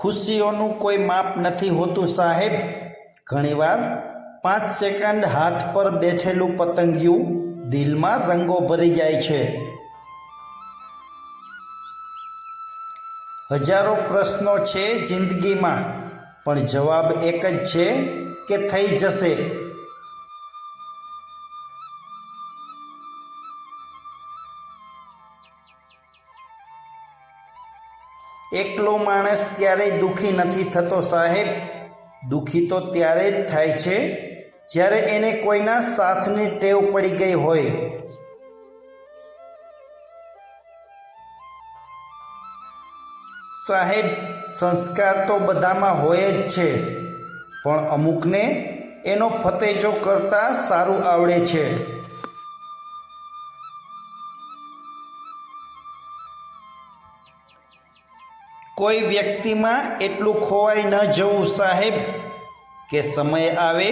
ખુશીઓનું કોઈ માપ નથી હોતું સાહેબ। ઘણીવાર 5 સેકન્ડ હાથ પર બેઠેલું પતંગિયું દિલમાં રંગો ભરી જાય છે। હજારો પ્રશ્નો છે જિંદગીમાં, પણ જવાબ એક જ છે કે થઈ જશે। એકલો માણસ ક્યારેય દુઃખી નથી થતો સાહેબ। દુઃખી તો ત્યારે જ થાય છે જ્યારે એને કોઈના સાથની ટેવ પડી ગઈ હોય। સાહેબ, સંસ્કાર તો બધામાં હોય જ છે, પણ અમુકને એનો ફતેજો કરતા સારું આવડે છે। કોઈ વ્યક્તિમાં એટલું ખોવાઈ ન જવું સાહેબ કે સમય આવે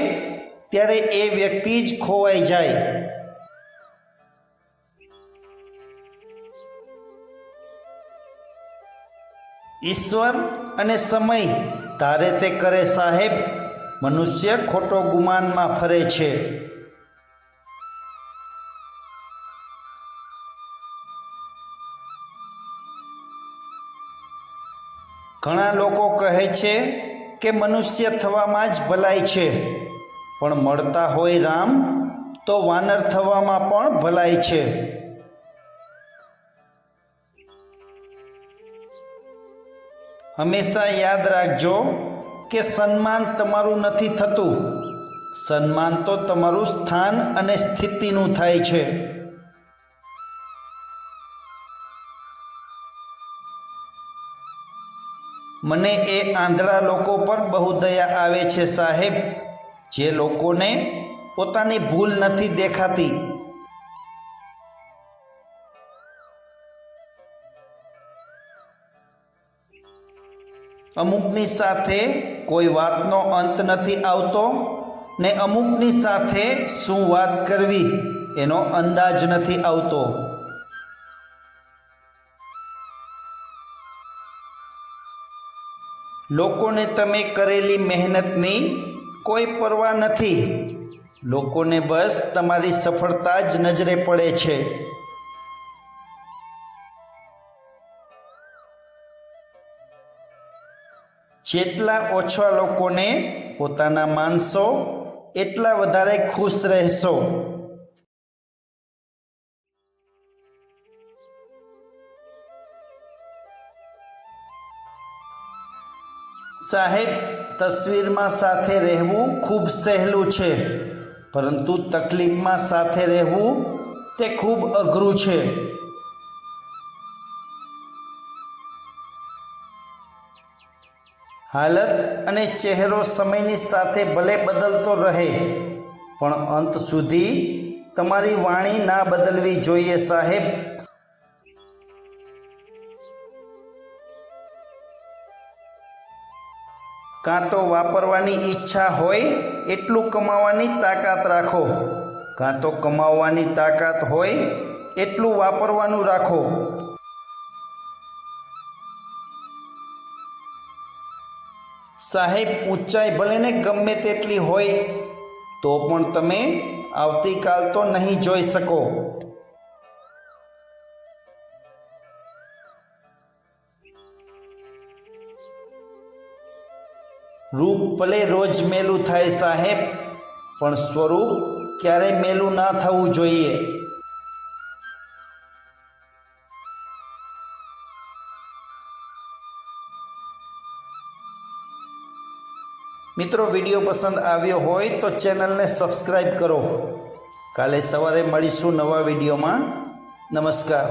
ત્યારે એ વ્યક્તિ જ ખોવાઈ જાય। ઈશ્વર અને સમય ધારે તે કરે સાહેબ। મનુષ્ય ખોટો ગુમાનમાં ફરે છે। ઘણા લોકો કહે છે કે મનુષ્ય થવામાં જ ભલાઈ છે, પણ મળતા હોય રામ તો વાનર થવામાં પણ ભલાઈ છે। હંમેશા યાદ રાખજો કે સન્માન તમારું નથી થતું, સન્માન તો તમારું સ્થાન અને સ્થિતિનું થાય છે। મને એ આંધળા લોકો પર બહુ દયા આવે છે સાહેબ, જે લોકોને પોતાની ભૂલ નથી દેખાતી। અમુકની સાથે કોઈ વાતનો અંત નથી આવતો ને અમુકની સાથે શું વાત કરવી એનો અંદાજ નથી આવતો। લોકોને તમે કરેલી મહેનતની કોઈ પરવા નથી, લોકોને બસ તમારી સફળતા જ નજરે પડે છે। જેટલા ઓછા લોકોને પોતાના માનશો એટલા વધારે ખુશ રહેશો। સાહેબ, તસવીરમાં સાથે રહેવું ખૂબ સહેલું છે, પરંતુ તકલીફમાં સાથે રહેવું તે ખૂબ અઘરું છે। હાલત અને ચહેરો સમયની સાથે ભલે બદલતો રહે, પણ અંત સુધી તમારી વાણી ના બદલવી જોઈએ સાહેબ। કાં તો વાપરવાની ઈચ્છા હોય એટલું કમાવાની તાકાત રાખો, કાં તો કમાવવાની તાકાત હોય એટલું વાપરવાનું રાખો। સાહેબ, ઊંચાઈ ભલે ને ગમે તેટલી હોય તો પણ તમે આવતીકાલ તો નહીં જોઈ શકો। રૂપ ભલે રોજ મેલું થાય સાહેબ, પણ સ્વરૂપ ક્યારેય મેલું ના થવું જોઈએ। મિત્રો, વિડીયો પસંદ આવ્યો હોય તો ચેનલને સબસ્ક્રાઈબ કરો। કાલે સવારે મળીશું નવા વિડીયોમાં। નમસ્કાર।